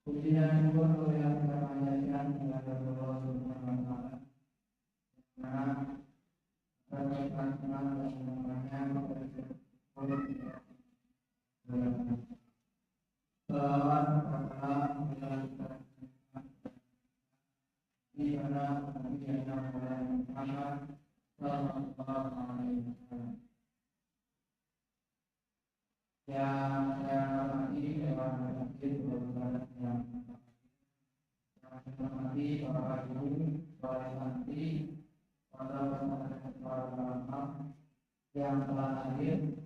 Pujian pun yang kita panjatkan kepada Allah Subhanahu wa Ta'ala. Karena berkat-berkat dan semuanya selawat kepada di mana Nabi Muhammad sallallahu alaihi wasallam. Yang saya hormati dewan masjid beberapa yang hormati Bapak Ibu, para santri, para ulama yang telah hadir.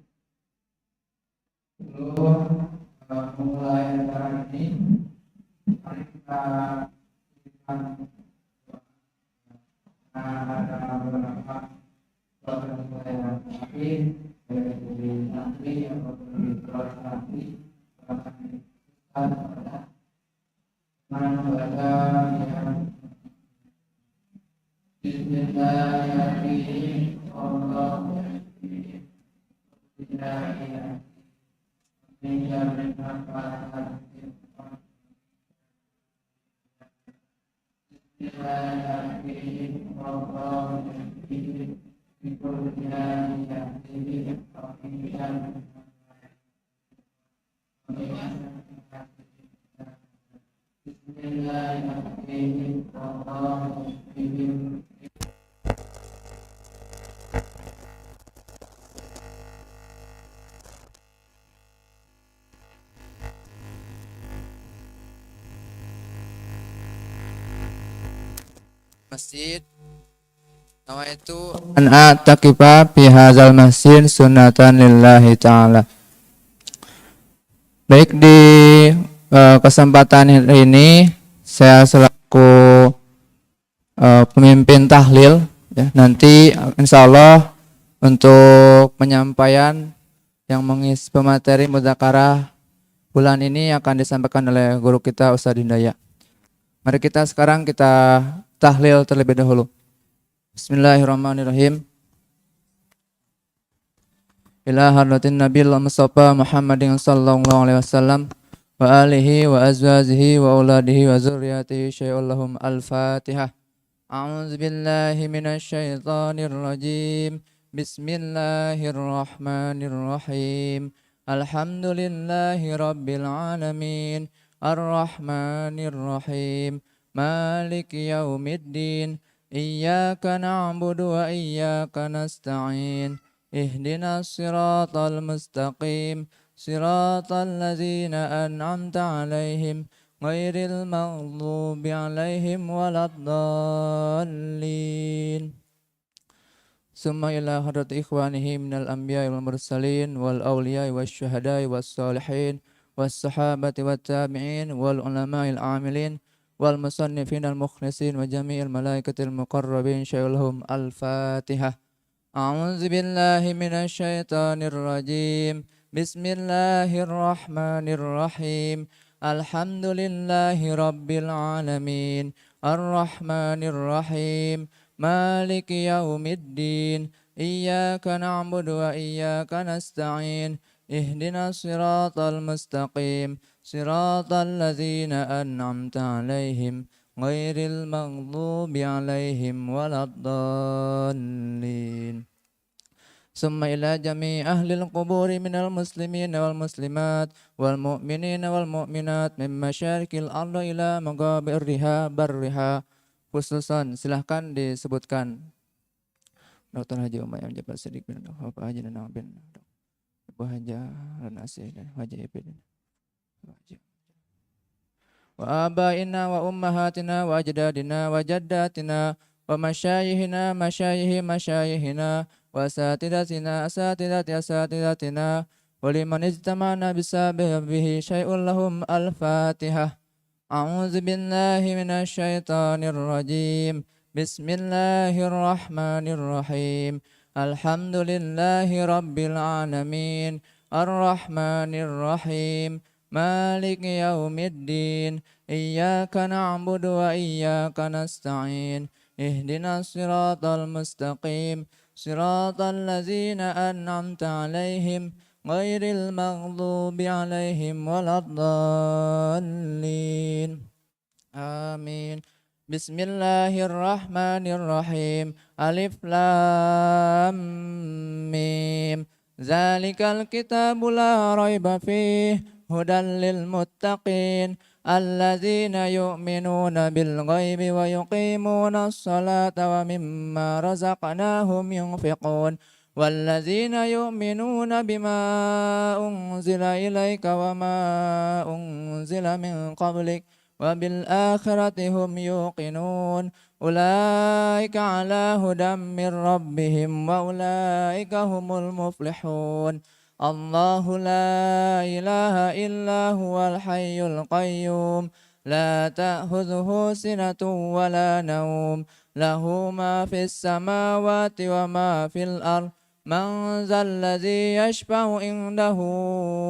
Sebelum memulai acara ini, mari kita ada beberapa pertemuan terakhir dari santri ataupun para santri pada membaca yang Bismillahirrahmanirrahim. Masjid nama itu an a'taqifa fi hadzal masjid sunnatan lillahi ta'ala. Baik, di kesempatan ini saya selaku pemimpin tahlil ya, nanti insyaallah untuk penyampaian yang mengisi pemateri mudzakarah bulan ini akan disampaikan oleh guru kita Ustaz Hidayat. Mari kita sekarang kita tahlil terlebih dahulu. Bismillahirrahmanirrahim. Ila hadratin Nabiul Mustafa Muhammadin sallallahu alaihi wasallam wa alihi wa azwajihi wa auladihi wa dzurriyyatihi syai'un lahum al-Fatihah. A'udzu billahi minasy syaithanir rajim. Bismillahirrahmanirrahim. Alhamdulillahi rabbil alamin. Ar-Rahmanir Rahim. Maliki yaumiddin. Iyyaka na'budu wa iyyaka nasta'in. Ihdinas siratal mustaqim. Siratal ladzina an'amta 'alaihim ghairil maghdubi 'alaihim waladdallin. Summa ila hadrati ikhwanihi minal anbiya'i wal mursalin wal awliya'i wasyuhada'i was salihin was sahabati wat tabi'in wal ulama'il 'amilin wal musannifin al mukhlisin wa jami'il malaikatil muqarrabin syai'ulhum al-Fatihah. A'udzu billahi minasy syaithanir rajim. Bismillahirrahmanirrahim. Alhamdulillahi rabbil alamin. Ar-Rahmanir Rahim. Maliki yaumiddin. Iyyaka na'budu wa iyyaka nasta'in. Ihdinas siratal mustaqim. Siratal ladzina an'amta 'alaihim ghairil maghdubi 'alaihim waladdallin. Summa ila jami' ahlil quburi minal muslimin wal muslimat wal mu'minin wal mu'minat min masyarikil ardi ila maghabiriha barriha. Khususan silahkan disebutkan Dr. Haji Umayyah Jabal Siddiq bin Bapak Haji Nanang bin Ibu Haja Ranasih dan Haji Ibn wa abaina wa ummahatina wa ajdadina wa jaddatina wa masyayihina masyayihina wa asatidatina asatidatina wa liman ijtama'na bisabihi syai'un lahum al-Fatihah. A'udzu billahi minasy syaithanir rajim. Bismillahirrahmanirrahim. Alhamdulillahi rabbil alamin. Ar-Rahmanir Rahim. مالك يوم الدين إياك نعبد وإياك نستعين اهدنا الصراط المستقيم صراط الذين أنعمت عليهم غير المغضوب عليهم ولا الضالين آمين. بسم الله الرحمن الرحيم ألف لام ميم ذلك الكتاب لا ريب فيه هدى للمتقين الذين يؤمنون بالغيب ويقيمون الصلاة ومما رزقناهم ينفقون والذين يؤمنون بما أنزل إليك وما أنزل من قبلك وبالآخرة هم يوقنون أولئك على هدى من ربهم وأولئك هم المفلحون الله لا إله إلا هو الحي القيوم لا تأخذه سنة ولا نوم له ما في السماوات وما في الأرض من ذا الذي يشفع عنده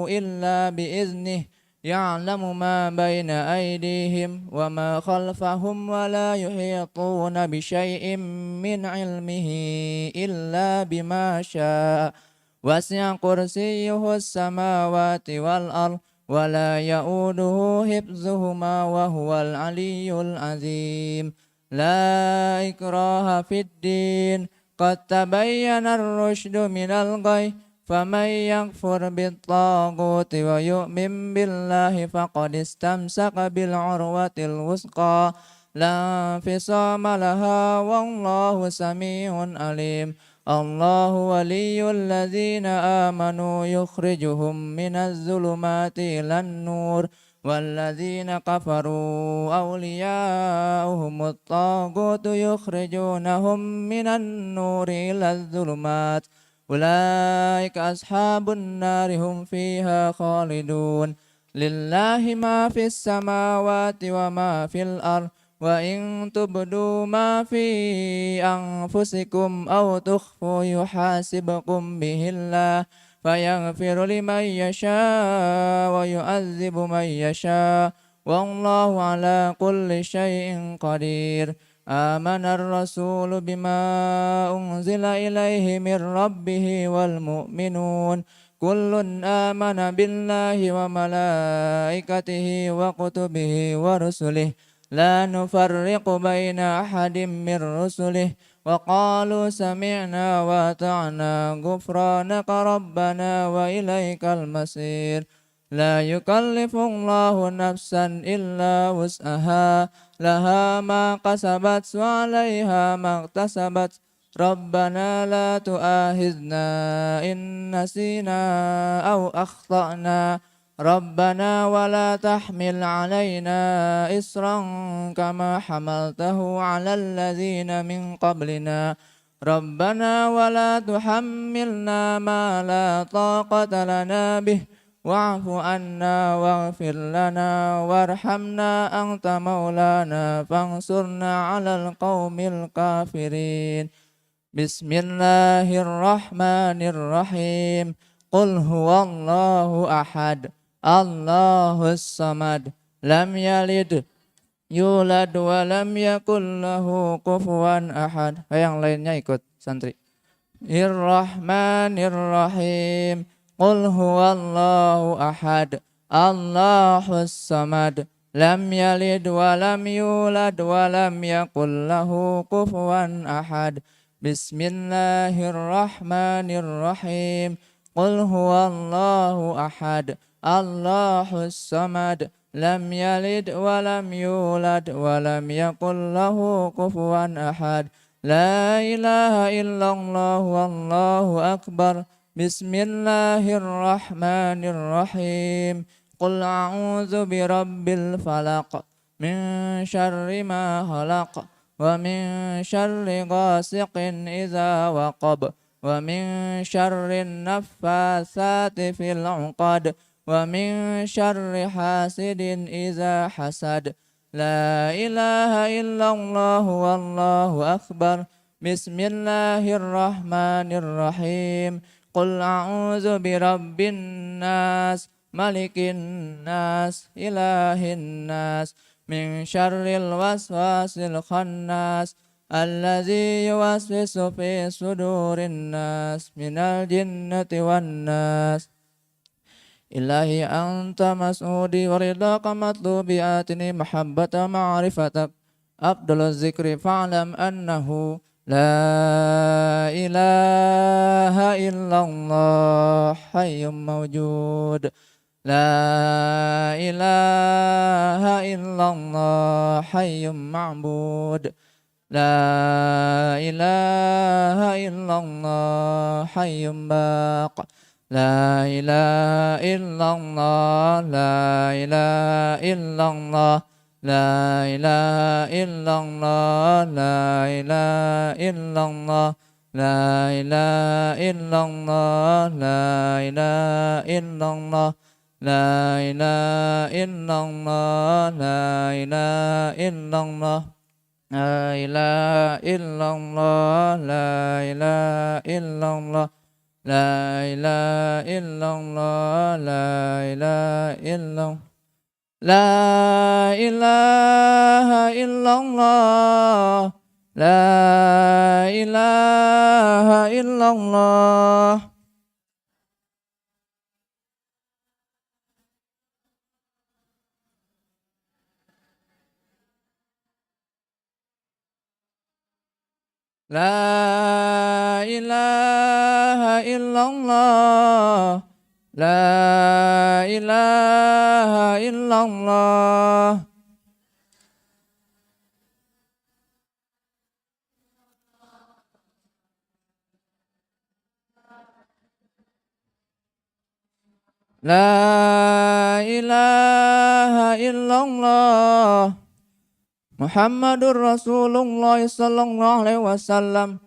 إلا بإذنه يعلم ما بين أيديهم وما خلفهم ولا يحيطون بشيء من علمه إلا بما شاء وسع كرسيه السماوات والأرض ولا يؤوده حفظهما وهو العلي العظيم لا إكراه في الدين قد تبين الرشد من الغي فمن يكفر بالطاغوت ويؤمن بالله فقد استمسك بالعروة الوثقى لا انفصام لها والله سميع عليم الله ولي الذين آمنوا يخرجهم من الظلمات إلى النور والذين كفروا أولياؤهم الطاغوت يخرجونهم من النور إلى الظلمات أولئك أصحاب النار هم فيها خالدون لله ما في السماوات وما في الأرض وإن تبدوا ما في أنفسكم أو تخفوا يحاسبكم به الله فيغفر لمن يشاء ويعذب من يشاء والله على كل شيء قدير آمن الرسول بما أنزل إليه من ربه والمؤمنون كل آمن بالله وملائكته وكتبه ورسله لا نفرق بين أحد من رسله وقالوا سمعنا وأطعنا غفرانك ربنا وإليك المصير لا يكلف الله نفسا إلا وسعها لها ما كسبت وعليها ما اكتسبت ربنا لا تؤاخذنا إن نسينا أو أخطأنا ربنا ولا تحمل علينا إصرا كما حملته على الذين من قبلنا ربنا ولا تحملنا ما لا طاقة لنا به واعف عنا واغفر لنا وارحمنا أنت مولانا فانصرنا على القوم الكافرين بسم الله الرحمن الرحيم قل هو الله أحد الله الصمد لم يلد yulad wa lam yakul lahu kufuwan ahad. Yang lainnya ikut santri. Irrahmanirrahim. Qul huwallahu ahad. Allahus samad. Lam yalid wa lam yulad wa lam yakul lahu kufuwan ahad. Bismillahirrahmanirrahim. Qul huwallahu ahad. Allahus samad. Lam yalid wa lam yulad wa lam yakul lahu kufuwan ahad. La ilaha illallah wallahu akbar. Bismillahirrahmanirrahim. Qul a'udzu birabbil falaq min syarri ma khalaq wa min syarri ghasiqin idza waqab wa min syarri naffatsati fil 'uqad wa min syarri hasidin idza hasad. La ilaha illallah wallahu akbar. Bismillahirrahmanirrahim. Qul a'udzu birabbin nas malikin nas, ilahin nas, min syarril waswasil khannas, allazi yuwaswisu fi sudurin nas, minal jinnati wan nas. Ilahi anta mas'udi wa ridaka matlubi atini mahabbata ma'rifatak afdalul zikri fa'lam annahu la ilaha illallah hayyum mawjud la ilaha illallah hayyum ma'bud la ilaha illallah hayyum baq la ilaha illallah la ilaha illallah la ilaha illallah la ilaha illallah la ilaha illallah la ilaha illallah la ilaha illallah la ilaha illallah la ilaha illallah la ilaha illallah la ilaha illallah la ilaha illallah la ilaha illallah la ilaha illallah la ilaha illallah la ilaha illallah la ilaha illallah Muhammadur Rasulullah sallallahu alaihi wasallam.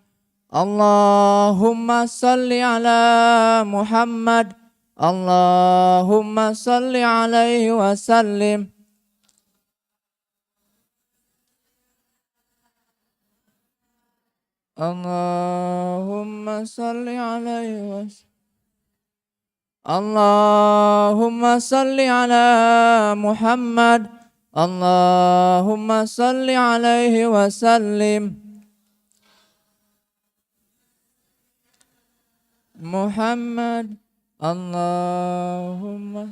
Allahumma salli ala Muhammad. Allahumma salli alaihi wasallim. Allahumma salli alaihi wasallim. Allahumma salli ala Muhammad. Allahumma salli alaihi wasallim. Muhammad. Allahumma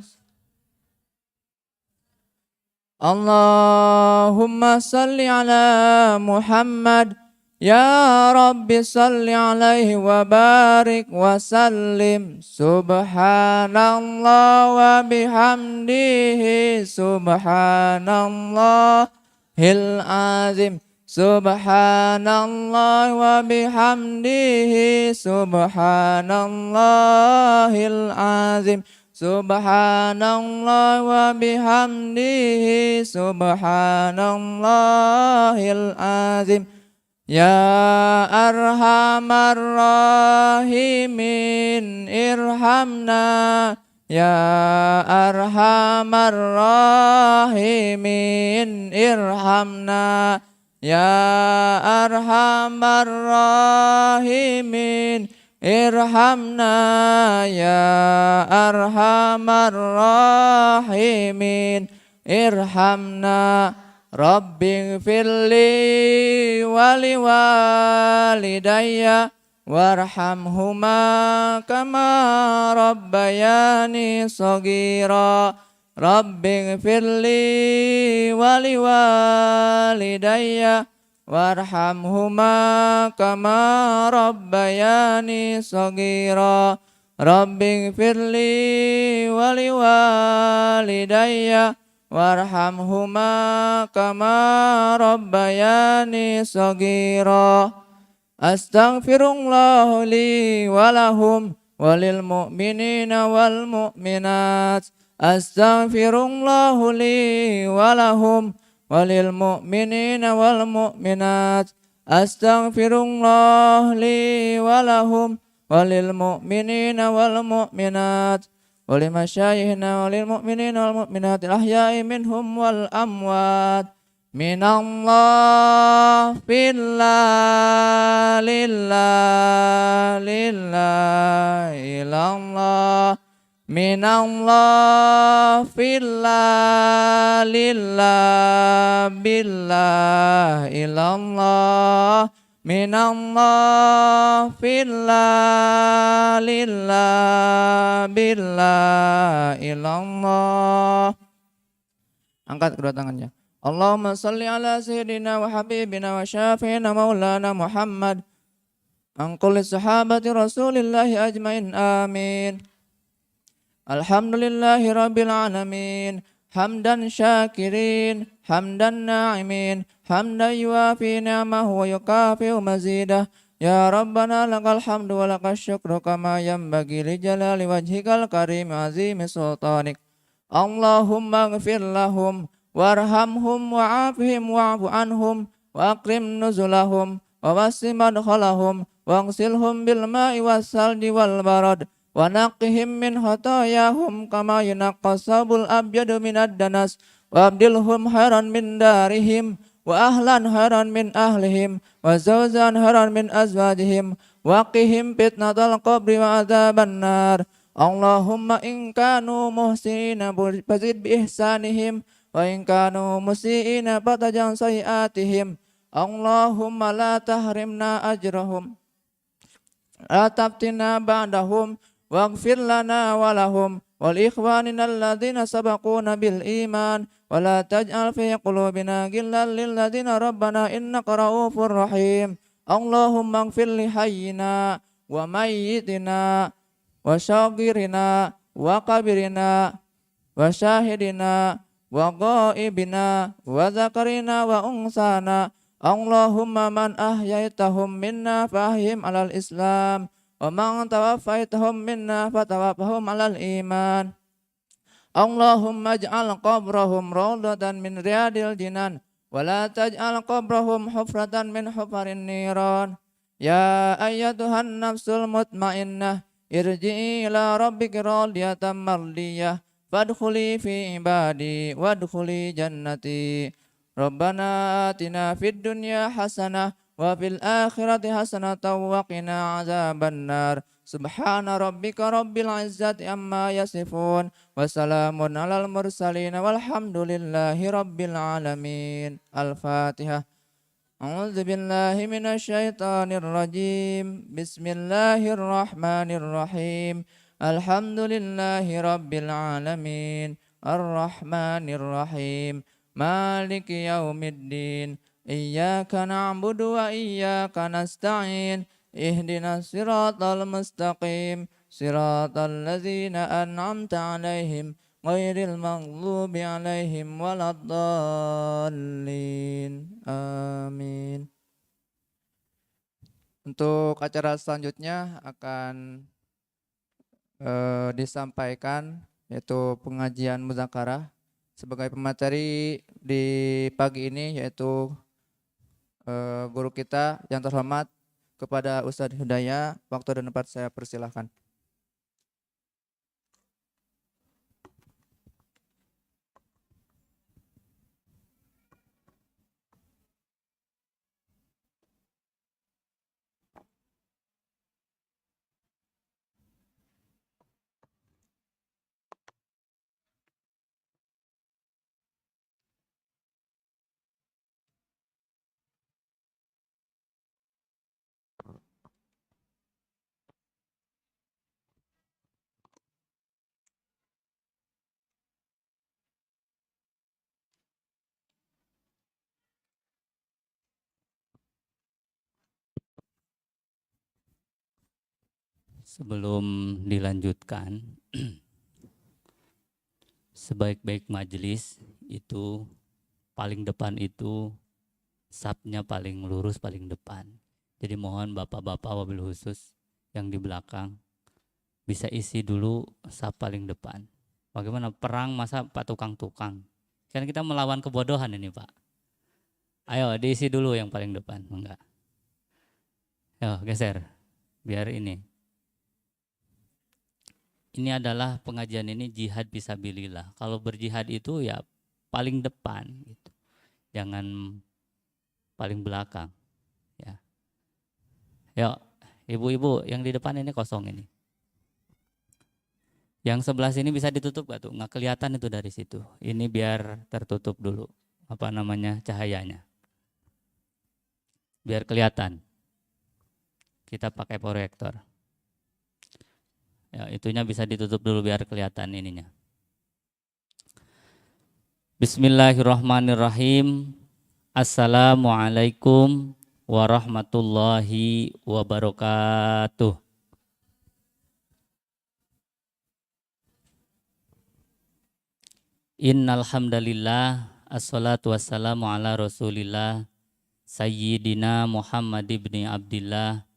salli ala Muhammad. Ya Rabbi salli alaihi wa barik wa sallim. Subhanallah wa bihamdihi. Subhanallahil azim. Subhanallah wa bihamdihi. Subhanallahil azim. Subhanallah wa bihamdihi. Subhanallahil azim. Ya arhamar rahimin irhamna. Ya arhamar rahimin irhamna. Ya arhamar rahimin irhamna. Ya arhamar rahimin irhamna. Rabbi firli wali walidayya warhamhuma kama rabbayani shaghira. Rabbi firli wali walidayya warhamhuma kama rabbayani shaghira. Rabbi firli wali walidayya warhamhuma kama rabbayani shaghira. Astaghfirullah li walahum walil mu'minina wal mu'minat. Astaghfirullah li walahum walil mu'minina wal mu'minat. Astaghfirullah li walahum walil mu'minina wal mu'minat. ولمشايخنا وللمؤمنين والمؤمنات الأحياء منهم والأموات من الله في الله لله لله إلى الله minallah fillah lillah billah ilallah minallah fillah lillah billah ilallah. Angkat kedua tangannya. Allahumma salli ala sayyidina wa habibina wa syafi'ina maulana Muhammad an kulli sahabati rasulillahi ajmain amin. Alhamdulillahi rabbil alamin hamdan syakirin hamdan na'imin hamdan yuafi ni'amahu wa yukafi'u mazidah. Ya Rabbana lakal hamdu wa lakal syukru kama yanbaghi li jalali wajhikal karim azimi sultanik. Allahumma ghfir lahum warhamhum wa'afihim wa'fu anhum wa akrim nuzulahum wa wasi madkhalahum wangsilhum bil ma'i wassalji wal barad wa naqihim min khatayahum kama yunaqqas sabul abyadu minad danas wa abdilhum khairan min darihim wa ahlan khairan min ahlihim wa zawjan khairan min azwajihim wa qihim fitnatal qabri wa adzaban nar. Allahumma in kanu muhsinina fazid bi ihsanihim wa in kanu musiina fatajan sayiatihim. Allahumma la tahrimna ajrahum la taftina ba'dahum waghfir lana wa lahum wal ikhwanina alladhina sabaquna bil iman wa la taj'al fi qulubina ghillan lil ladzina rabbana innaka raufur rahim. Allahumma ighfir li hayyina wa mayyitina wa syagirina wa kabirina wa syahidina wa ghaibina wa zakarina wa unsana. Allahumma man ahyaitahum minna fahyim alal islam wa man tawafaitahum minna fatawafahum alal iman. Allahumma ij'al qabrahum rawdatan min riyadil jinan wa la taj'al qabrahum hufratan min hufarin niran. Ya ayyatuhan nafsul mutmainnah irji'i ila rabbiki radiyatan mardiyah fadkhuli fi ibadi wadkhuli jannati. Rabbana atina fid dunya hasanah wa fil akhirati hasanatan wa qina azabannar. Subhana rabbika rabbil izzati amma yasifun wa salamun alal mursalin walhamdulillahi rabbil alamin. Al-Fatihah. A'udzu billahi minasy syaithanir rajim. Bismillahirrahmanirrahim. Alhamdulillahi rabbil alamin. Ar-Rahmanir Rahim. Maliki yaumiddin. Iyyaka na'budu wa iyyaka nasta'in. Ihdinas siratal mustaqim. Siratal ladzina an'amta 'alaihim ghairil maghdubi 'alaihim waladdallin. Amin. Untuk acara selanjutnya akan disampaikan yaitu pengajian muzakarah. Sebagai pemateri di pagi ini yaitu guru kita yang terhormat kepada Ustadz Hidayah. Waktu dan tempat saya persilahkan. Sebelum dilanjutkan, sebaik-baik majelis itu paling depan itu sapnya paling lurus paling depan. Jadi mohon bapak-bapak wabil khusus yang di belakang bisa isi dulu sap paling depan. Bagaimana perang masa pak tukang-tukang? Kan kita melawan kebodohan ini pak. Ayo diisi dulu yang paling depan, enggak? Ayo geser, biar ini. Ini adalah pengajian ini jihad fisabilillah. Kalau berjihad itu ya paling depan gitu. Jangan paling belakang ya. Yuk, ibu-ibu yang di depan ini kosong ini. Yang sebelah sini bisa ditutup gak tuh? Nggak kelihatan itu dari situ. Ini biar tertutup dulu cahayanya. Biar kelihatan. Kita pakai proyektor. Ya, itunya bisa ditutup dulu biar kelihatan ininya. Bismillahirrahmanirrahim. Assalamualaikum warahmatullahi wabarakatuh. Innal hamdalillah assalatu wassalamu ala Rasulillah Sayyidina Muhammad ibn Abdillah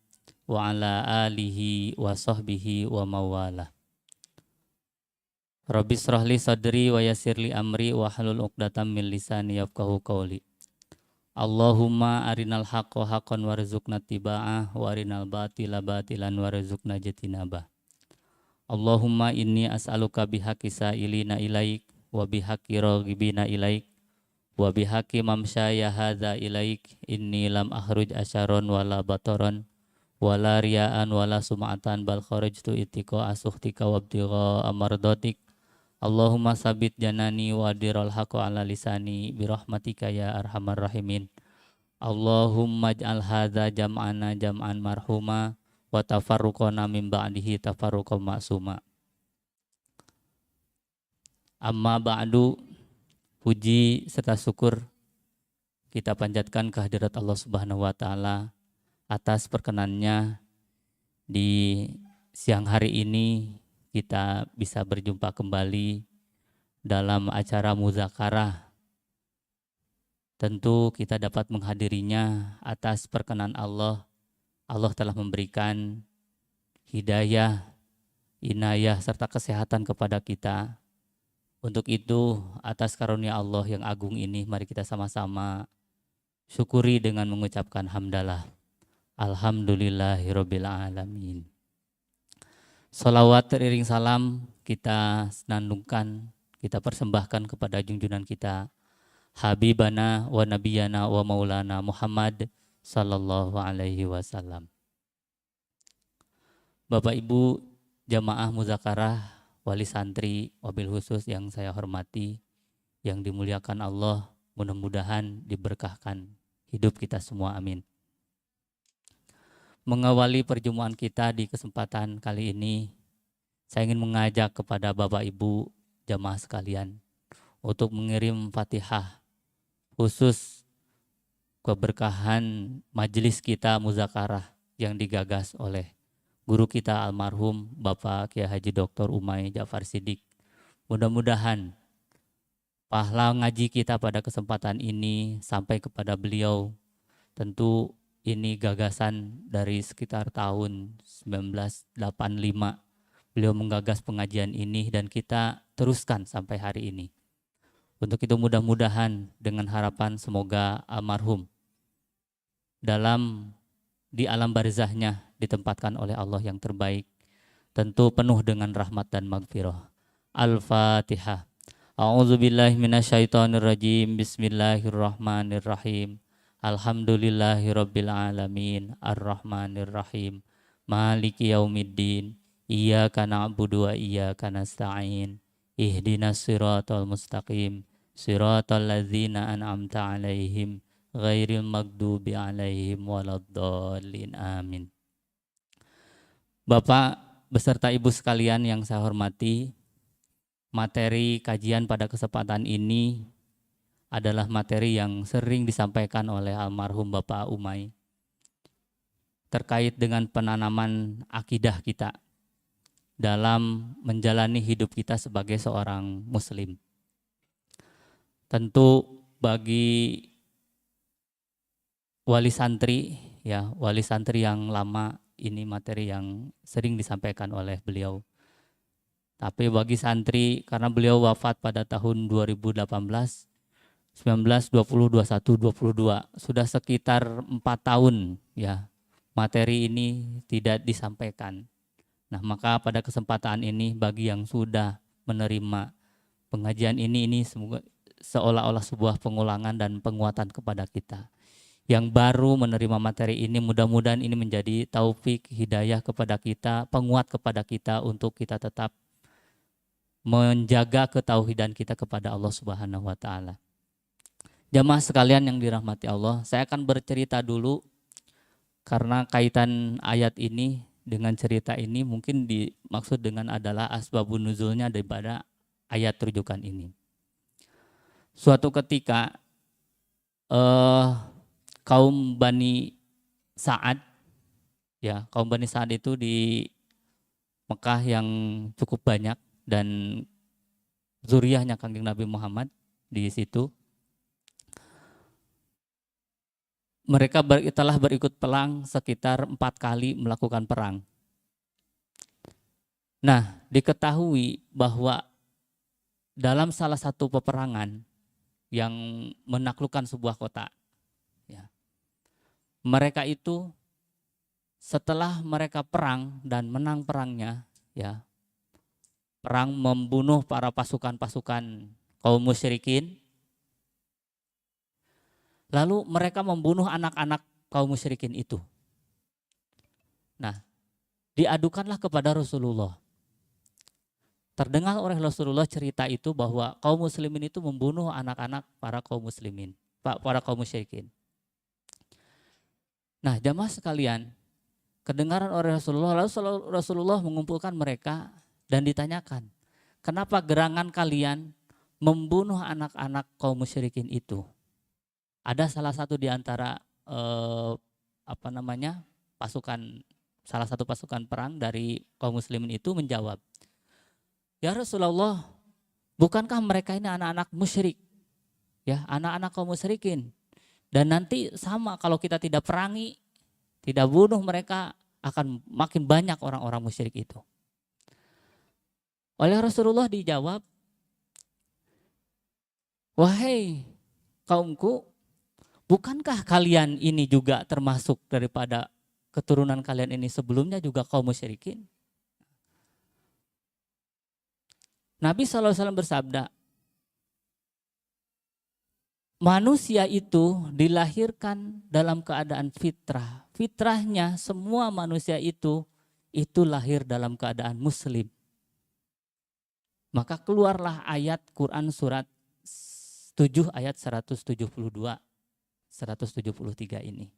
wa ala alihi wa sahbihi wa mawala. Rabbi shrahli sadri wa yassirli amri wa hlul 'uqdatam min lisani yafqahu qawli. Allahumma arinal haqqo haqqan warzuqna tiba'ah wa arinal batila batilan warzuqna jatinabah. Allahumma inni as'aluka bihaqqi sa'ilina ilaik wa bihaqqi raghibina ilaik wa bihaqqi mamsyaya hadza ilaik inni lam akhruj asyaron wala bataron wala riya'an wala sum'atan bal kharajtu ittiqa asuhtika wabtigha amardotik. Allahumma sabit janani wa dirul haqqa ala lisani birahmatika ya arhamar rahimin. Allahumma ij'al hadza jam'ana jam'an marhuma wa tafarruqana min ba'dihi tafarruqan ma'suma. Amma ba'du, puji serta syukur kita panjatkan kehadirat Allah Subhanahu wa taala atas perkenannya di siang hari ini kita bisa berjumpa kembali dalam acara muzakarah. Tentu kita dapat menghadirinya atas perkenan Allah. Allah telah memberikan hidayah, inayah serta kesehatan kepada kita. Untuk itu, atas karunia Allah yang agung ini, mari kita sama-sama syukuri dengan mengucapkan hamdalah. Alhamdulillahirabbil alamin. Salawat teriring salam kita senandungkan, kita persembahkan kepada junjungan kita Habibana wa Nabiyana wa Maulana Muhammad sallallahu alaihi wasallam. Bapak Ibu jamaah muzakarah, wali santri, wabil khusus yang saya hormati, yang dimuliakan Allah, mudah-mudahan diberkahkan hidup kita semua, amin. Mengawali perjumpaan kita di kesempatan kali ini, saya ingin mengajak kepada Bapak Ibu jamaah sekalian untuk mengirim Fatihah khusus keberkahan majelis kita muzakarah yang digagas oleh guru kita almarhum Bapak Kiai Haji Dr. Umay Ja'far Siddiq. Mudah-mudahan pahala ngaji kita pada kesempatan ini sampai kepada beliau. Tentu ini gagasan dari sekitar tahun 1985. Beliau menggagas pengajian ini dan kita teruskan sampai hari ini. Untuk itu mudah-mudahan dengan harapan semoga almarhum di alam barzahnya ditempatkan oleh Allah yang terbaik. Tentu penuh dengan rahmat dan maghfirah. Al-Fatihah. A'udzubillahi minasyaitonirrajim. Bismillahirrahmanirrahim. Alhamdulillahirabbil alamin. Arrahmanirrahim. Maliki yaumiddin. Iyyaka na'budu wa iyyaka nasta'in. Ihdinas siratal mustaqim. Siratal ladzina an'amta 'alaihim ghairil maghdubi 'alaihim waladdallin. Amin. Bapak beserta Ibu sekalian yang saya hormati, materi kajian pada kesempatan ini adalah materi yang sering disampaikan oleh almarhum Bapak Umay terkait dengan penanaman akidah kita dalam menjalani hidup kita sebagai seorang muslim. Tentu bagi wali santri yang lama, ini materi yang sering disampaikan oleh beliau. Tapi bagi santri, karena beliau wafat pada tahun 2018, 19, 20, 21, 22, sudah sekitar 4 tahun ya materi ini tidak disampaikan. Nah, maka pada kesempatan ini bagi yang sudah menerima pengajian ini semoga seolah-olah sebuah pengulangan dan penguatan kepada kita. Yang baru menerima materi ini, mudah-mudahan ini menjadi taufik hidayah kepada kita, penguat kepada kita untuk kita tetap menjaga ketauhidan kita kepada Allah Subhanahu wa taala. Jamaah sekalian yang dirahmati Allah, saya akan bercerita dulu karena kaitan ayat ini dengan cerita ini mungkin dimaksud dengan adalah asbabun nuzulnya daripada ayat rujukan ini. Suatu ketika kaum Bani Sa'ad, ya, kaum Bani Sa'ad itu di Mekah yang cukup banyak dan zuriyahnya Kangjeng Nabi Muhammad di situ. Mereka telah berikut perang sekitar 4 kali melakukan perang. Nah, diketahui bahwa dalam salah satu peperangan yang menaklukkan sebuah kota, ya, mereka itu setelah mereka perang dan menang perangnya, ya, perang membunuh para pasukan-pasukan kaum musyrikin. Lalu mereka membunuh anak-anak kaum musyrikin itu. Nah, diadukanlah kepada Rasulullah. Terdengar oleh Rasulullah cerita itu bahwa kaum muslimin itu membunuh anak-anak para kaum muslimin, para kaum musyrikin. Nah, jamaah sekalian, kedengaran oleh Rasulullah, lalu Rasulullah mengumpulkan mereka dan ditanyakan, kenapa gerangan kalian membunuh anak-anak kaum musyrikin itu? Ada salah satu di antara salah satu pasukan perang dari kaum muslimin itu menjawab, ya Rasulullah, bukankah mereka ini anak-anak musyrik, ya, anak-anak kaum musyrikin, dan nanti sama kalau kita tidak perangi, tidak bunuh mereka, akan makin banyak orang-orang musyrik itu. Oleh Rasulullah dijawab, wahai kaumku, bukankah kalian ini juga termasuk daripada keturunan kalian ini sebelumnya juga kaum musyrikin? Nabi SAW bersabda, manusia itu dilahirkan dalam keadaan fitrah. Fitrahnya semua manusia itu lahir dalam keadaan muslim. Maka keluarlah ayat Quran surat 7 ayat 172. 173 ini.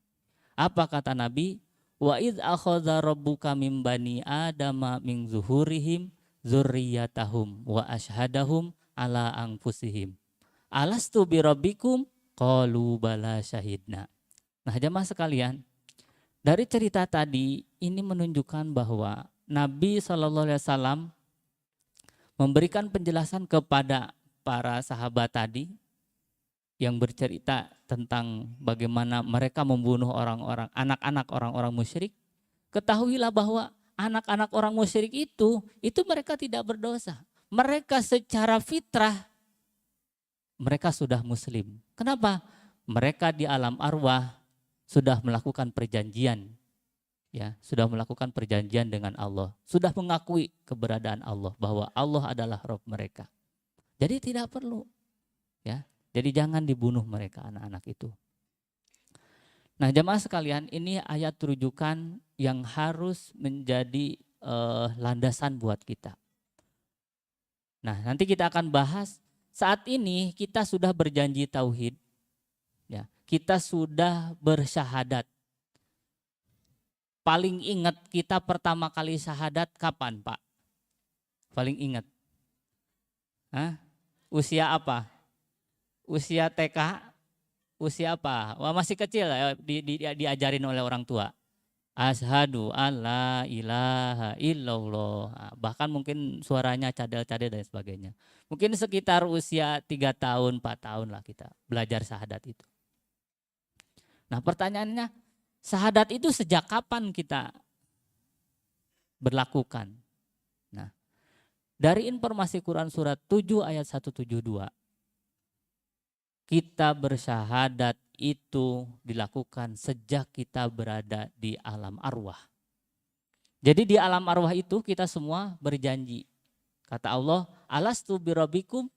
Apa kata Nabi? Wa idz akhadha rabbuka mim bani adama min zuhurihim dzurriyyatahum wa ashhadahum ala anfusihim. Alastu bi rabbikum? Qalu bala syahidna. Nah, jemaah sekalian, dari cerita tadi ini menunjukkan bahwa Nabi SAW memberikan penjelasan kepada para sahabat tadi yang bercerita tentang bagaimana mereka membunuh anak-anak orang-orang musyrik. Ketahuilah bahwa anak-anak orang musyrik itu mereka tidak berdosa. Mereka secara fitrah mereka sudah muslim. Kenapa? Mereka di alam arwah sudah melakukan perjanjian, ya, sudah melakukan perjanjian dengan Allah, sudah mengakui keberadaan Allah, bahwa Allah adalah Rabb mereka. Jadi tidak perlu, ya. Jadi jangan dibunuh mereka anak-anak itu. Nah, jemaah sekalian, ini ayat rujukan yang harus menjadi landasan buat kita. Nah, nanti kita akan bahas, saat ini kita sudah berjanji tauhid, ya, kita sudah bersyahadat. Paling ingat kita pertama kali syahadat kapan, Pak? Paling ingat? Hah? Usia apa? Usia TK? Usia apa? Wah, masih kecil ya, diajarin oleh orang tua. Asyhadu alla ilaha illallah. Bahkan mungkin suaranya cadel-cadel dan sebagainya. Mungkin sekitar usia 3 tahun, 4 tahun lah kita belajar syahadat itu. Nah, pertanyaannya, syahadat itu sejak kapan kita berlakukan? Nah, dari informasi Quran surat 7 ayat 172, kita bersyahadat itu dilakukan sejak kita berada di alam arwah. Jadi di alam arwah itu kita semua berjanji. Kata Allah, alastu birabbikum?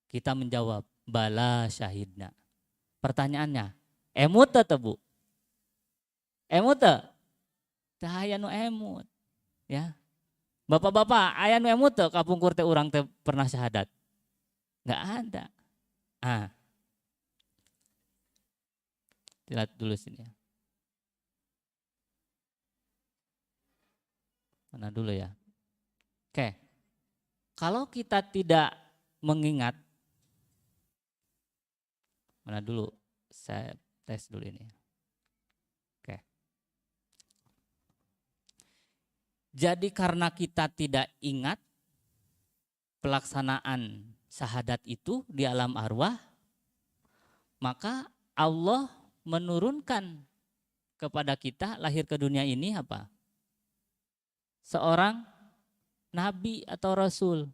Kita menjawab, bala syahidna. Pertanyaannya, emut atau Bu? Emut tak? Cahaya nu emut. Ya. Bapak-bapak, aya nu emut teu kapungkur teh urang teh pernah syahadat? Enggak ada. Ah. Lihat dulu sini ya. Mana dulu ya? Oke. Kalau kita tidak mengingat, mana dulu? Saya tes dulu ini. Oke. Jadi karena kita tidak ingat pelaksanaan syahadat itu di alam arwah, maka Allah menurunkan kepada kita lahir ke dunia ini apa? Seorang nabi atau rasul,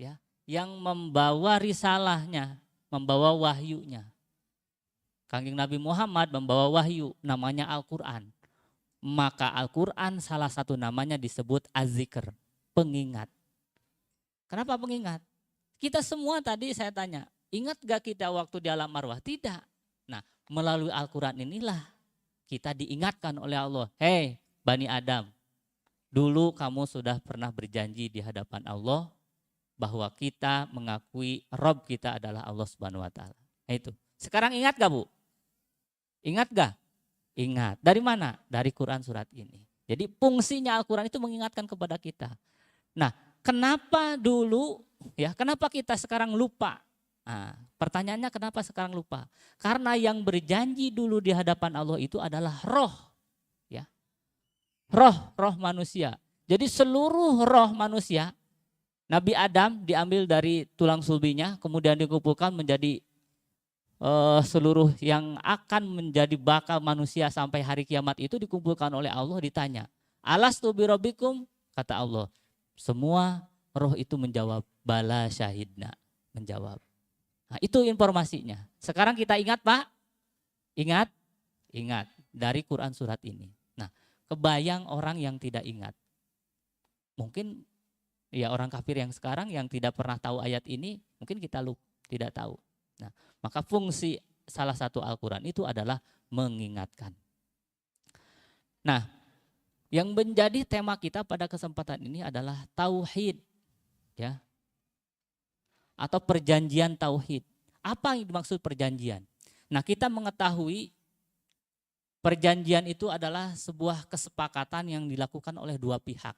ya, yang membawa risalahnya, membawa wahyunya. Kangjeng Nabi Muhammad membawa wahyu, namanya Al-Quran. Maka Al-Quran salah satu namanya disebut Az-Zikr, pengingat. Kenapa pengingat? Kita semua tadi saya tanya, ingat gak kita waktu di alam arwah? Tidak. Nah, melalui Al-Quran inilah kita diingatkan oleh Allah. Hei Bani Adam, dulu kamu sudah pernah berjanji di hadapan Allah bahwa kita mengakui Rob kita adalah Allah Subhanahu Wa Taala. Itu. Sekarang ingat gak Bu? Ingat gak? Ingat. Dari mana? Dari Quran surat ini. Jadi fungsinya Al-Quran itu mengingatkan kepada kita. Nah, kenapa dulu ya? Kenapa kita sekarang lupa? Nah, pertanyaannya kenapa sekarang lupa? Karena yang berjanji dulu di hadapan Allah itu adalah roh, ya, roh manusia. Jadi seluruh roh manusia, Nabi Adam diambil dari tulang sulbinya, kemudian dikumpulkan menjadi seluruh yang akan menjadi bakal manusia sampai hari kiamat itu dikumpulkan oleh Allah, ditanya, alastu birabbikum? Kata Allah, semua roh itu menjawab, bala syahidna, menjawab. Nah, itu informasinya. Sekarang kita ingat Pak? Ingat? Ingat. Dari Quran surat ini. Nah, kebayang orang yang tidak ingat. Mungkin ya orang kafir yang sekarang yang tidak pernah tahu ayat ini, mungkin kita tidak tahu. Nah, maka fungsi salah satu Al-Quran itu adalah mengingatkan. Nah, yang menjadi tema kita pada kesempatan ini adalah tauhid, ya, atau perjanjian tauhid. Apa yang dimaksud perjanjian? Nah, kita mengetahui perjanjian itu adalah sebuah kesepakatan yang dilakukan oleh dua pihak.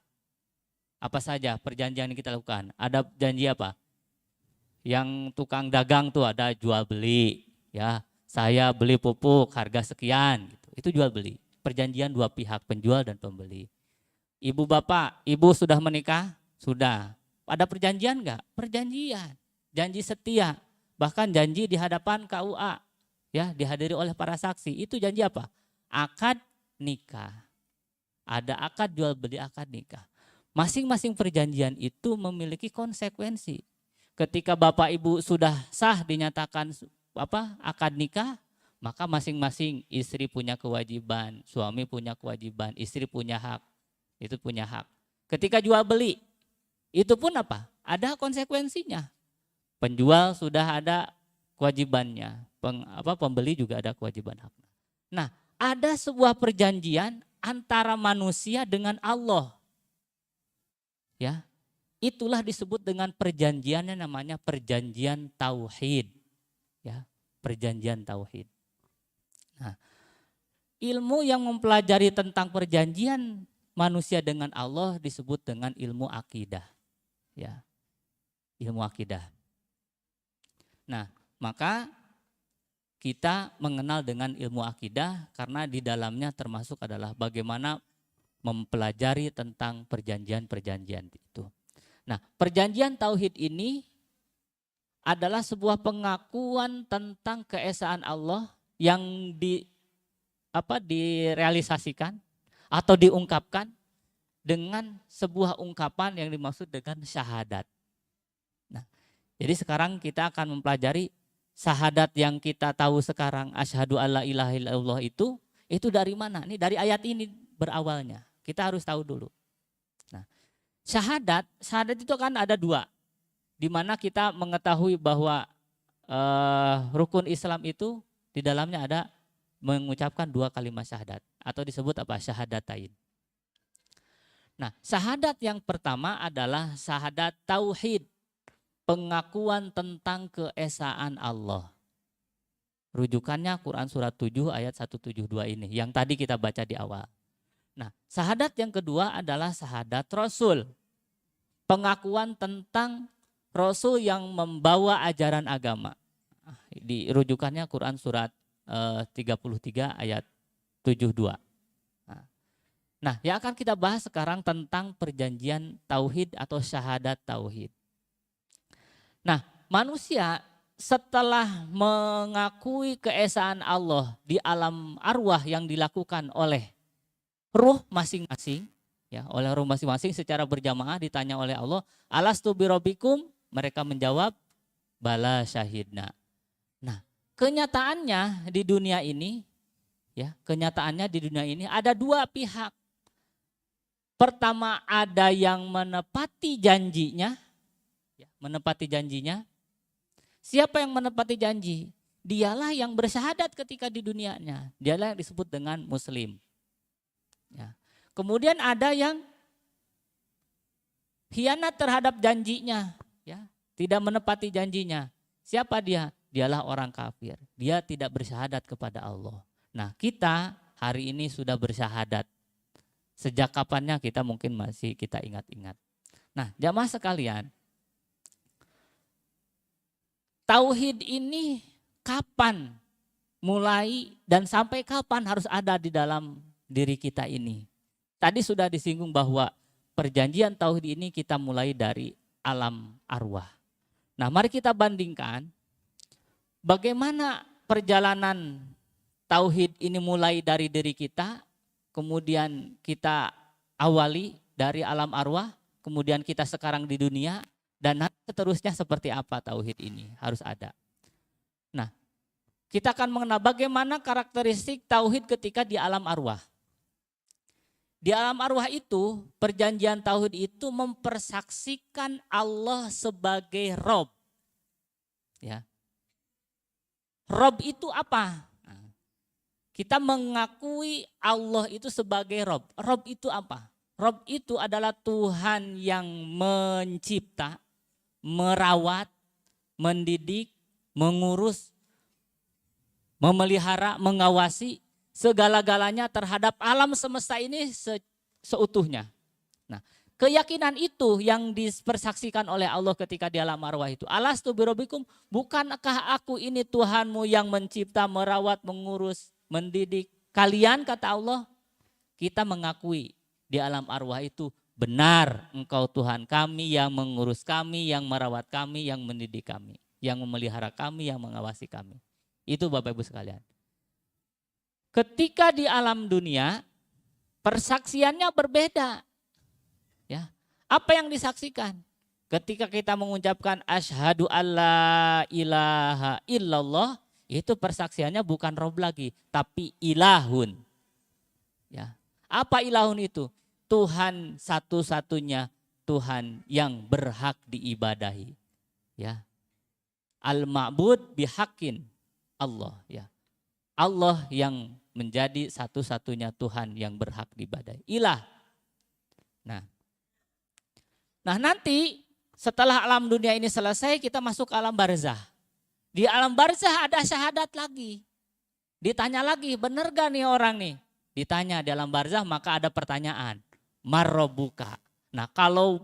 Apa saja perjanjian yang kita lakukan? Ada janji apa? Yang tukang dagang tuh ada jual beli, ya. Saya beli pupuk harga sekian, gitu. Itu jual beli. Perjanjian dua pihak, penjual dan pembeli. Ibu bapak, ibu sudah menikah? Sudah. Ada perjanjian enggak? Perjanjian. Janji setia, bahkan janji di hadapan KUA, ya, dihadiri oleh para saksi. Itu janji apa? Akad nikah. Ada akad jual beli, akad nikah. Masing-masing perjanjian itu memiliki konsekuensi. Ketika bapak ibu sudah sah dinyatakan akad nikah, maka masing-masing istri punya kewajiban, suami punya kewajiban, istri punya hak, itu punya hak. Ketika jual beli, itu pun apa? Ada konsekuensinya. Penjual sudah ada kewajibannya, pembeli juga ada kewajiban hak. Nah, ada sebuah perjanjian antara manusia dengan Allah, ya. Itulah disebut dengan perjanjiannya, namanya perjanjian tauhid, ya, perjanjian tauhid. Nah, ilmu yang mempelajari tentang perjanjian manusia dengan Allah disebut dengan ilmu akidah, ya, ilmu akidah. Nah, maka kita mengenal dengan ilmu akidah karena di dalamnya termasuk adalah bagaimana mempelajari tentang perjanjian-perjanjian itu. Nah, perjanjian tauhid ini adalah sebuah pengakuan tentang keesaan Allah yang direalisasikan atau diungkapkan dengan sebuah ungkapan yang dimaksud dengan syahadat. Nah, jadi sekarang kita akan mempelajari syahadat yang kita tahu sekarang, asyhadu alla ilaha illallah itu dari mana? Ini dari ayat ini berawalnya. Kita harus tahu dulu. Nah, syahadat itu kan ada dua, di mana kita mengetahui bahwa rukun Islam itu di dalamnya ada mengucapkan dua kalimat syahadat atau disebut apa? Syahadatain. Nah, syahadat yang pertama adalah syahadat tauhid, pengakuan tentang keesaan Allah. Rujukannya Quran surat 7 ayat 172 ini yang tadi kita baca di awal. Nah, syahadat yang kedua adalah syahadat Rasul. Pengakuan tentang Rasul yang membawa ajaran agama. Di rujukannya Quran surat 33 ayat 72. Nah, yang akan kita bahas sekarang tentang perjanjian tauhid atau syahadat tauhid. Nah, manusia setelah mengakui keesaan Allah di alam arwah yang dilakukan oleh ruh masing-masing, ya, oleh ruh masing-masing secara berjamaah ditanya oleh Allah, alastu birabbikum? Mereka menjawab, bala syahidna. Nah, kenyataannya di dunia ini, ya, kenyataannya di dunia ini ada dua pihak. Pertama, ada yang menepati janjinya, ya, menepati janjinya. Siapa yang menepati janji? Dialah yang bersyahadat ketika di dunianya. Dialah yang disebut dengan muslim. Ya. Kemudian ada yang khianat terhadap janjinya, ya, tidak menepati janjinya. Siapa dia? Dialah orang kafir. Dia tidak bersyahadat kepada Allah. Nah, kita hari ini sudah bersyahadat. Sejak kapannya kita mungkin masih kita ingat-ingat. Nah, jamaah sekalian, tauhid ini kapan mulai dan sampai kapan harus ada di dalam diri kita ini? Tadi sudah disinggung bahwa perjanjian tauhid ini kita mulai dari alam arwah. Nah, mari kita bandingkan bagaimana perjalanan tauhid ini mulai dari diri kita, kemudian kita awali dari alam arwah, kemudian kita sekarang di dunia, dan nanti seterusnya seperti apa tauhid ini harus ada. Nah, kita akan mengenal bagaimana karakteristik tauhid ketika di alam arwah. Di alam arwah itu, perjanjian tauhid itu mempersaksikan Allah sebagai Rob. Ya. Rob itu apa? Kita mengakui Allah itu sebagai Rob. Rob itu apa? Rob itu adalah Tuhan yang mencipta, merawat, mendidik, mengurus, memelihara, mengawasi segala-galanya terhadap alam semesta ini seutuhnya. Nah, keyakinan itu yang dipersaksikan oleh Allah ketika di alam arwah itu. Alastu birabbikum, bukankah aku ini Tuhanmu yang mencipta, merawat, mengurus, mendidik kalian, kata Allah. Kita mengakui di alam arwah itu benar engkau Tuhan kami yang mengurus kami, yang merawat kami, yang mendidik kami, yang memelihara kami, yang mengawasi kami. Itu Bapak Ibu sekalian. Ketika di alam dunia persaksiannya berbeda. Ya. Apa yang disaksikan? Ketika kita mengucapkan asyhadu alla ilaha illallah, itu persaksiannya bukan Rob lagi, tapi ilahun. Ya. Apa ilahun itu? Tuhan satu-satunya Tuhan yang berhak diibadahi. Ya. Al-ma'bud bihaqqin Allah. Ya. Allah yang menjadi satu-satunya Tuhan yang berhak diibadahi. Ilah. Nah, nanti setelah alam dunia ini selesai, kita masuk ke alam barzah. Di alam barzah ada syahadat lagi. Ditanya lagi, benar gak nih orang nih? Ditanya di alam barzah, maka ada pertanyaan. Marrobuka. Nah, kalau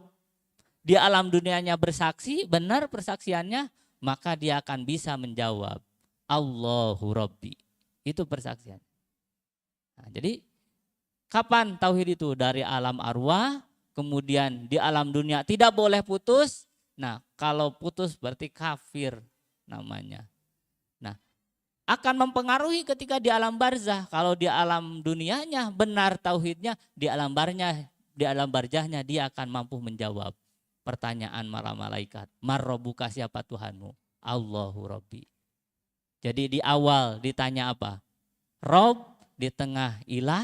di alam dunianya bersaksi, benar persaksiannya, maka dia akan bisa menjawab, Allahu Rabbi. Itu persaksian. Nah, jadi kapan tauhid itu? Dari alam arwah, kemudian di alam dunia tidak boleh putus. Nah, kalau putus berarti kafir namanya. Nah, akan mempengaruhi ketika di alam barzah. Kalau di alam dunianya benar tauhidnya, di alam barzahnya dia akan mampu menjawab pertanyaan para malaikat. Marrobuka, siapa Tuhanmu? Allahu Rabbi. Jadi di awal ditanya apa? Rob, di tengah ilah,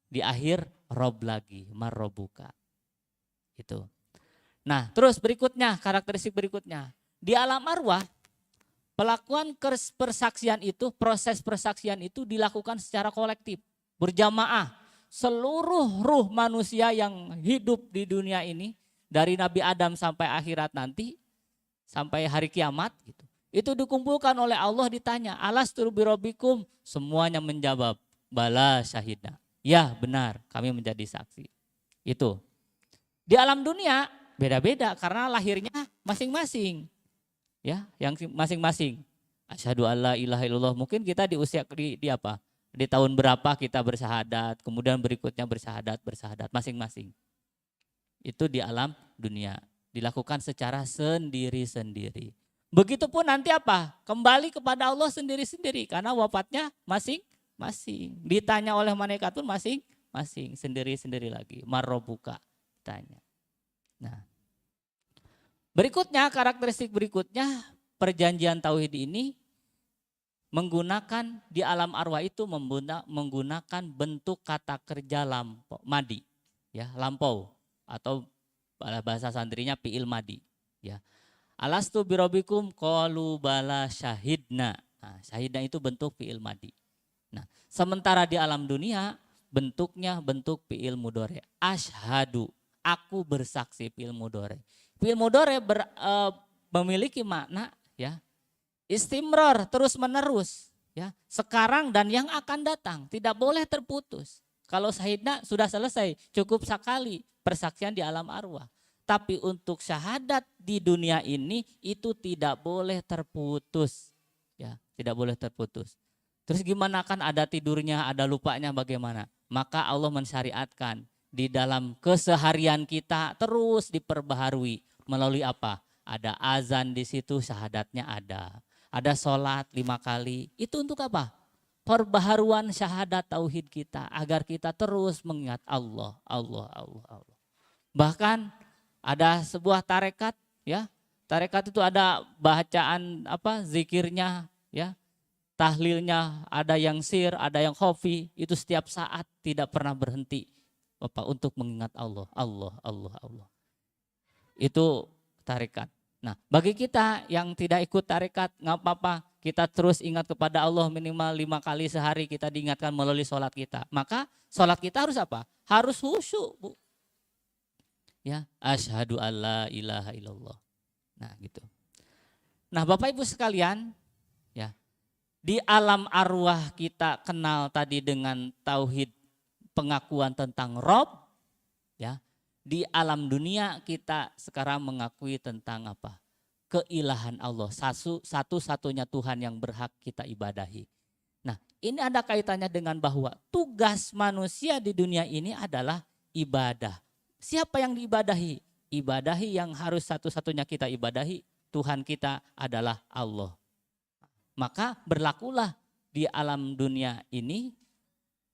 di akhir Rob lagi, marrobuka. Itu. Nah, terus berikutnya, karakteristik berikutnya. Di alam arwah, pelakuan persaksian itu, proses persaksian itu dilakukan secara kolektif, berjamaah. Seluruh ruh manusia yang hidup di dunia ini, dari Nabi Adam sampai akhirat nanti, sampai hari kiamat gitu. Itu dikumpulkan oleh Allah, ditanya, alastu birabbikum? Semuanya menjawab, bala syahidna. Ya benar, kami menjadi saksi. Itu. Di alam dunia beda-beda karena lahirnya masing-masing. Ya, yang masing-masing. Asyhadu alla ilaha illallah. Mungkin kita di usia di apa? Di tahun berapa kita bersyahadat, kemudian berikutnya bersyahadat masing-masing. Itu di alam dunia. Dilakukan secara sendiri-sendiri. Begitupun nanti apa? Kembali kepada Allah sendiri-sendiri karena wafatnya masing-masing. Ditanya oleh malaikat pun masing-masing, sendiri-sendiri lagi. Marrobuka tanya. Nah, berikutnya, karakteristik berikutnya, perjanjian tauhid ini menggunakan di alam arwah itu menggunakan bentuk kata kerja lampau, madi, ya, lampau atau bahasa santrinya fi'il madi, ya. Alastu birabbikum qalu bala syahidna. Nah, syahidna itu bentuk fi'il madi. Nah, sementara di alam dunia bentuknya bentuk fi'il mudhari. Asyhadu, aku bersaksi, fi'il mudhari. Fi'il mudhari memiliki makna, ya, istimror, terus menerus, ya, sekarang dan yang akan datang, tidak boleh terputus. Kalau syahidna sudah selesai, cukup sekali persaksian di alam arwah. Tapi untuk syahadat di dunia ini itu tidak boleh terputus, ya, tidak boleh terputus. Terus gimana, kan ada tidurnya, ada lupanya, bagaimana? Maka Allah mensyariatkan di dalam keseharian kita terus diperbaharui melalui apa? Ada azan di situ, syahadatnya ada. Ada sholat 5 kali. Itu untuk apa? Perbaharuan syahadat tauhid kita agar kita terus mengingat Allah, Allah, Allah, Allah. Bahkan ada sebuah tarekat, ya. Tarekat itu ada bacaan apa? Zikirnya, ya. Tahlilnya, ada yang sir, ada yang khafi, itu setiap saat tidak pernah berhenti apa untuk mengingat Allah, Allah, Allah, Allah. Itu tarekat. Nah, bagi kita yang tidak ikut tarekat, nggak apa-apa, kita terus ingat kepada Allah minimal 5 kali sehari kita diingatkan melalui sholat kita. Maka sholat kita harus apa? Harus khusyuk, Bu. Ya, asyhadu alla ilaha illallah. Nah, gitu. Nah, Bapak Ibu sekalian, ya, di alam arwah kita kenal tadi dengan tauhid, pengakuan tentang Rob, ya. Di alam dunia kita sekarang mengakui tentang apa? Keilahan Allah, satu-satunya Tuhan yang berhak kita ibadahi. Nah, ini ada kaitannya dengan bahwa tugas manusia di dunia ini adalah ibadah. Siapa yang diibadahi? Ibadahi yang harus satu-satunya kita ibadahi, Tuhan kita adalah Allah. Maka berlakulah di alam dunia ini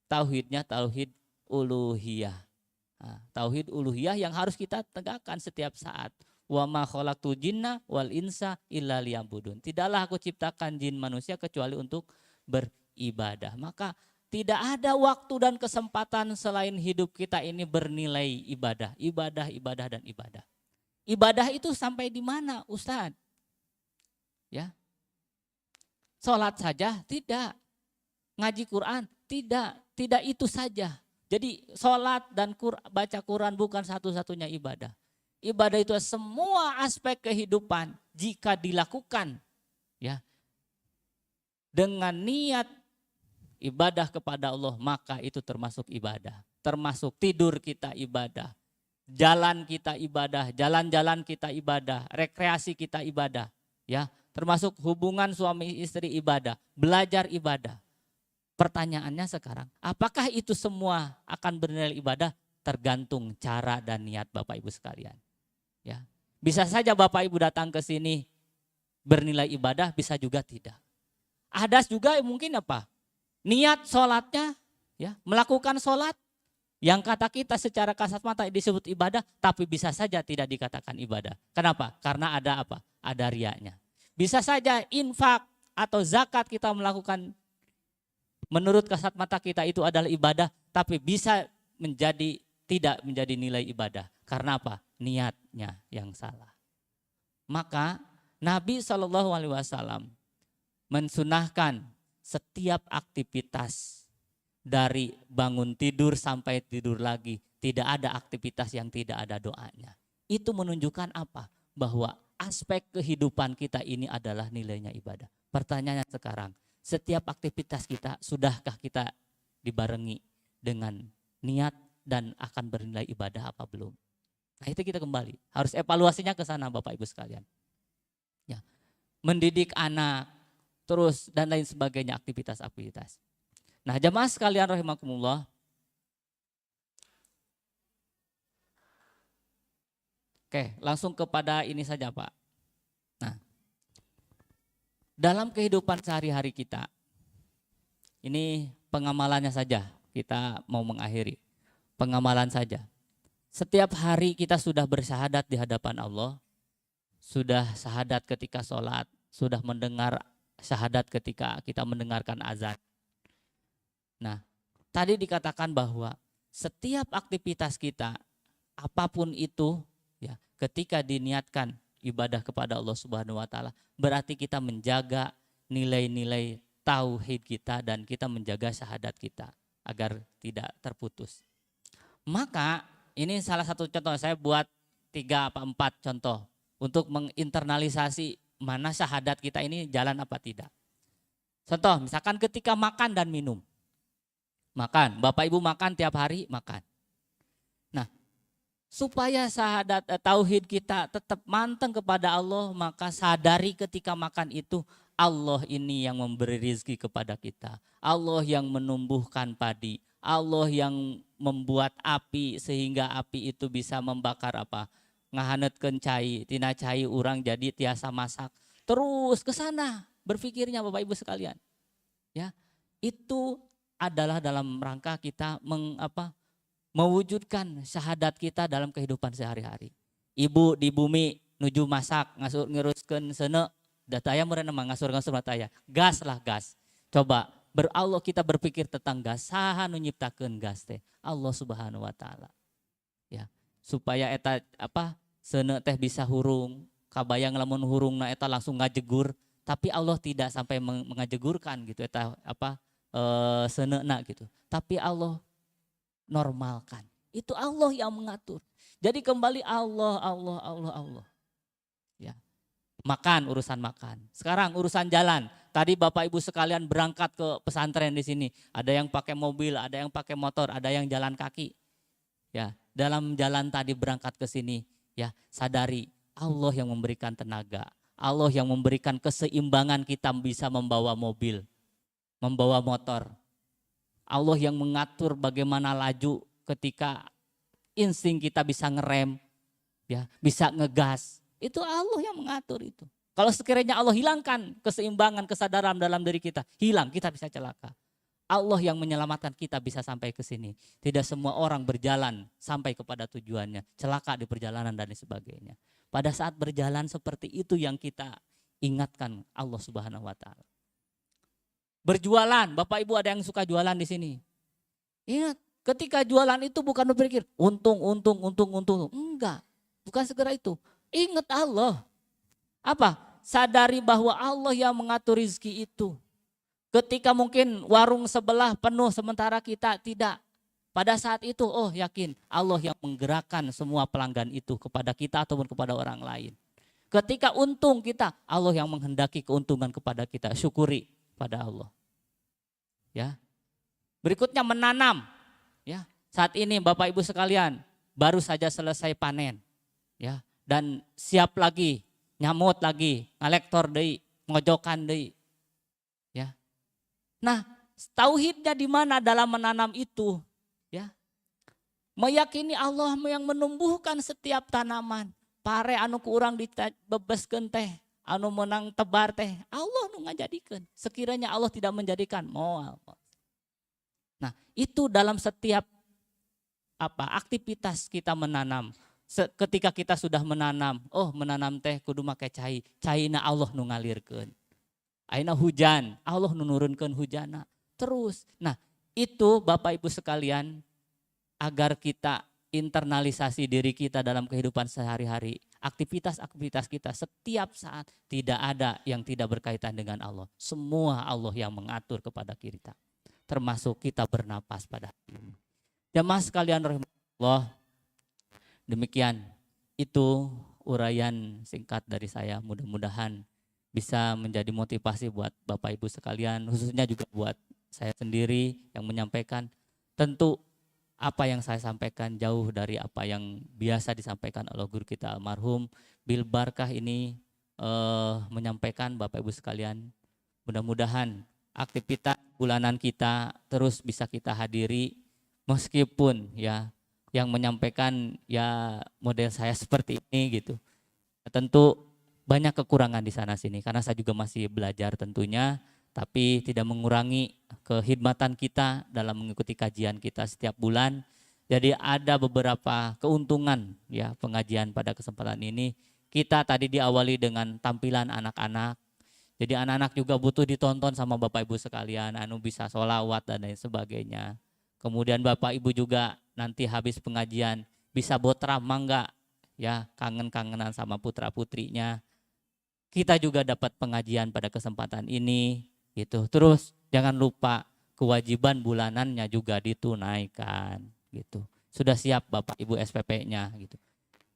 tauhidnya tauhid uluhiyah. Nah, tauhid uluhiyah yang harus kita tegakkan setiap saat. Wa ma khalaqtu jinna wal insa illa liya'budun. Tidaklah aku ciptakan jin manusia kecuali untuk beribadah. Maka tidak ada waktu dan kesempatan selain hidup kita ini bernilai ibadah, ibadah, ibadah, dan ibadah. Ibadah itu sampai di mana, Ustadz? Ya, sholat saja tidak, ngaji Quran tidak itu saja. Jadi sholat dan baca Quran bukan satu-satunya ibadah. Ibadah itu semua aspek kehidupan jika dilakukan, ya, dengan niat ibadah kepada Allah, maka itu termasuk ibadah. Termasuk tidur kita ibadah, jalan kita ibadah, jalan-jalan kita ibadah, rekreasi kita ibadah, ya, termasuk hubungan suami istri ibadah, belajar ibadah. Pertanyaannya sekarang, apakah itu semua akan bernilai ibadah? Tergantung cara dan niat Bapak Ibu sekalian. Ya, bisa saja Bapak Ibu datang ke sini bernilai ibadah, bisa juga tidak. Ada juga mungkin apa? Niat sholatnya, ya, melakukan sholat yang kata kita secara kasat mata disebut ibadah, tapi bisa saja tidak dikatakan ibadah. Kenapa? Karena ada apa? Ada riaknya. Bisa saja infak atau zakat kita melakukan menurut kasat mata kita itu adalah ibadah, tapi bisa tidak menjadi nilai ibadah. Karena apa? Niatnya yang salah. Maka Nabi SAW mensunahkan setiap aktivitas dari bangun tidur sampai tidur lagi, tidak ada aktivitas yang tidak ada doanya. Itu menunjukkan apa? Bahwa aspek kehidupan kita ini adalah nilainya ibadah. Pertanyaannya sekarang, setiap aktivitas kita, sudahkah kita dibarengi dengan niat dan akan bernilai ibadah apa belum? Nah itu kita kembali, harus evaluasinya ke sana Bapak Ibu sekalian. Ya, mendidik anak, terus dan lain sebagainya, aktivitas-aktivitas. Nah jamaah sekalian rahimakumullah, oke langsung kepada ini saja Pak. Nah dalam kehidupan sehari-hari kita, ini pengamalannya saja, kita mau mengakhiri. Pengamalan saja. Setiap hari kita sudah bersyahadat di hadapan Allah, sudah syahadat ketika sholat, sudah mendengar syahadat ketika kita mendengarkan azan. Nah, tadi dikatakan bahwa setiap aktivitas kita, apapun itu, ya, ketika diniatkan ibadah kepada Allah Subhanahu wa taala, berarti kita menjaga nilai-nilai tauhid kita dan kita menjaga syahadat kita agar tidak terputus. Maka ini salah satu contoh, saya buat 3 apa 4 contoh untuk menginternalisasi mana syahadat kita ini jalan apa tidak. Contoh, misalkan ketika makan dan minum. Makan, Bapak Ibu makan tiap hari, makan. Nah, supaya syahadat tauhid kita tetap manteng kepada Allah, maka sadari ketika makan itu Allah ini yang memberi rizki kepada kita. Allah yang menumbuhkan padi. Allah yang membuat api sehingga api itu bisa membakar apa? Ngahanetkeun cai, tina cai urang jadi tiasa masak. Terus ke sana berpikirnya Bapak Ibu sekalian. Ya, itu adalah dalam rangka kita mewujudkan syahadat kita dalam kehidupan sehari-hari. Ibu di bumi nuju masak ngasur nguruskeun seuneu dataya meureun mah ngasur-ngasur dataya. Gas lah gas. Coba Allah kita berpikir tentang gas, saha nu nyiptakeun gas teh? Allah Subhanahu wa taala. Ya, supaya eta seuneu teh bisa hurung, kabayang lamun hurungna eta langsung ngajegur, tapi Allah tidak sampai mengajegurkan gitu eta seneuna gitu. Tapi Allah normalkan. Itu Allah yang mengatur. Jadi kembali Allah. Ya. Makan, urusan makan. Sekarang urusan jalan. Tadi Bapak Ibu sekalian berangkat ke pesantren di sini. Ada yang pakai mobil, ada yang pakai motor, ada yang jalan kaki. Ya, dalam jalan tadi berangkat ke sini, ya, sadari Allah yang memberikan tenaga. Allah yang memberikan keseimbangan kita bisa membawa mobil, membawa motor. Allah yang mengatur bagaimana laju ketika insting kita bisa ngerem, ya, bisa ngegas. Itu Allah yang mengatur itu. Kalau sekiranya Allah hilangkan keseimbangan, kesadaran dalam diri kita, hilang, kita bisa celaka. Allah yang menyelamatkan kita bisa sampai ke sini. Tidak semua orang berjalan sampai kepada tujuannya, celaka di perjalanan dan sebagainya. Pada saat berjalan seperti itu yang kita ingatkan Allah Subhanahu wa taala. Berjualan, Bapak Ibu ada yang suka jualan di sini. Ingat, ketika jualan itu bukan berpikir untung. Enggak, bukan segera itu. Ingat Allah. Apa? Sadari bahwa Allah yang mengatur rizki itu. Ketika mungkin warung sebelah penuh sementara kita tidak. Pada saat itu, oh yakin Allah yang menggerakkan semua pelanggan itu kepada kita ataupun kepada orang lain. Ketika untung kita, Allah yang menghendaki keuntungan kepada kita. Syukuri pada Allah. Ya. Berikutnya menanam. Ya. Saat ini Bapak Ibu sekalian baru saja selesai panen. Ya. Dan siap lagi, nyamut lagi, ngalektor deui, ngojokan deui. Ya. Nah, tauhidnya di mana dalam menanam itu? Ya. Meyakini Allah yang menumbuhkan setiap tanaman. Pare anu ku urang dibebeskeun teh, anu menang tebar teh, Allah nu ngajadikeun. Sekiranya Allah tidak menjadikan moal. Nah, itu dalam setiap aktivitas kita menanam. Ketika kita sudah menanam, oh menanam teh kudu make cai. Caina Allah nu ngalirkeun. Ayeuna hujan, Allah nu nurunkeun hujana. Terus. Nah, itu Bapak Ibu sekalian agar kita internalisasi diri kita dalam kehidupan sehari-hari. Aktivitas-aktivitas kita setiap saat tidak ada yang tidak berkaitan dengan Allah. Semua Allah yang mengatur kepada kita. termasuk kita bernapas pada hari ini. Jamaah sekalian rahimahullah, demikian itu uraian singkat dari saya. Mudah-mudahan bisa menjadi motivasi buat Bapak Ibu sekalian, khususnya juga buat saya sendiri yang menyampaikan. Tentu apa yang saya sampaikan jauh dari apa yang biasa disampaikan oleh guru kita almarhum Bil Barkah ini, menyampaikan Bapak Ibu sekalian. Mudah-mudahan aktivitas bulanan kita terus bisa kita hadiri, meskipun ya yang menyampaikan ya model saya seperti ini gitu. Tentu banyak kekurangan di sana sini karena saya juga masih belajar tentunya, tapi tidak mengurangi kekhidmatan kita dalam mengikuti kajian kita setiap bulan. Jadi ada beberapa keuntungan ya pengajian pada kesempatan ini. Kita tadi diawali dengan tampilan anak-anak. Jadi anak-anak juga butuh ditonton sama Bapak Ibu sekalian, bisa sholawat dan lain sebagainya. Kemudian Bapak Ibu juga nanti habis pengajian bisa botrama enggak ya, kangen-kangenan sama putra-putrinya. Kita juga dapat pengajian pada kesempatan ini gitu. Terus jangan lupa kewajiban bulanannya juga ditunaikan gitu. Sudah siap Bapak Ibu SPP-nya gitu.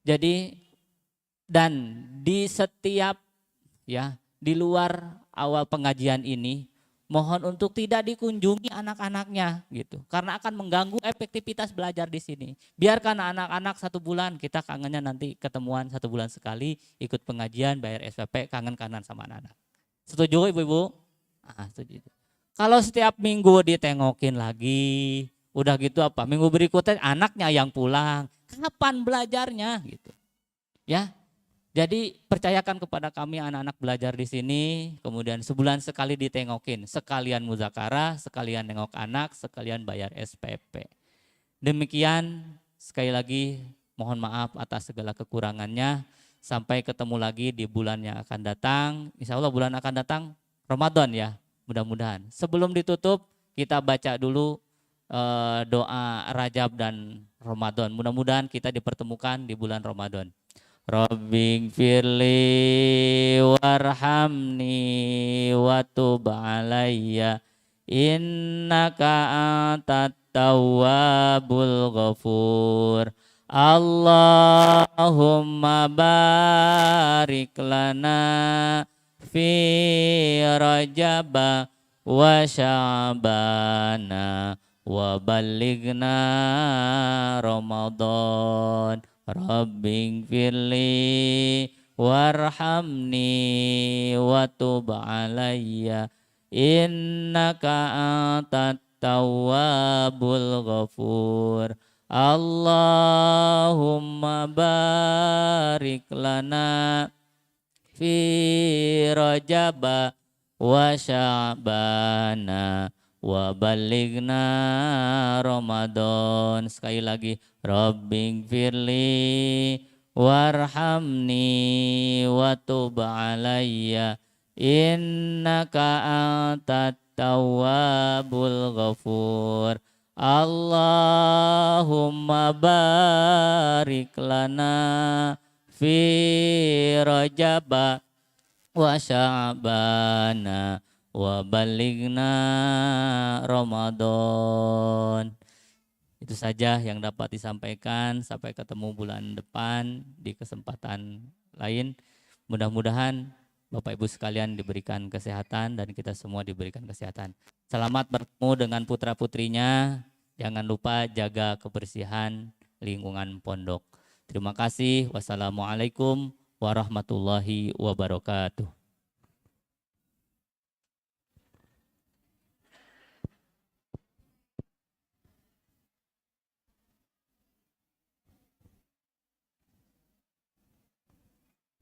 Jadi dan di setiap ya di luar awal pengajian ini mohon untuk tidak dikunjungi anak-anaknya gitu, karena akan mengganggu efektivitas belajar di sini. Biarkan anak-anak 1 bulan, kita kangennya nanti ketemuan 1 bulan sekali, ikut pengajian, bayar SPP, kangen-kangen sama anak-anak. Setuju ibu-ibu? Setuju. Kalau setiap minggu ditengokin lagi, udah gitu apa? Minggu berikutnya anaknya yang pulang, kapan belajarnya gitu? Ya. Jadi percayakan kepada kami anak-anak belajar di sini, kemudian sebulan sekali ditengokin, sekalian muzakarah, sekalian nengok anak, sekalian bayar SPP. Demikian, sekali lagi mohon maaf atas segala kekurangannya. Sampai ketemu lagi di bulan yang akan datang. Insya Allah bulan akan datang Ramadan ya, mudah-mudahan. Sebelum ditutup kita baca dulu doa Rajab dan Ramadan. Mudah-mudahan kita dipertemukan di bulan Ramadan. Rabbi firli warhamni wa tub alayya innaka antat tawwabul ghafur. Allahumma barik lana fi Rajab wa Sya'bana wa ballighna Ramadan. Rabbi firli warhamni wa tub alayya innaka antat tawwabul ghafur. Allahumma barik lana fi Rajab wa Sya'bana wa ballighna Ramadan. Sekali lagi, Rabbi firli warhamni wa tub alayya innaka antat tawwabul ghafur. Allahumma barik lana fi Rajab wa Sya'bana wa ballighna Ramadan. Itu saja yang dapat disampaikan. Sampai ketemu bulan depan di kesempatan lain. Mudah-mudahan Bapak Ibu sekalian diberikan kesehatan dan kita semua diberikan kesehatan. Selamat bertemu dengan putra-putrinya. Jangan lupa jaga kebersihan lingkungan pondok. Terima kasih. Wassalamualaikum warahmatullahi wabarakatuh.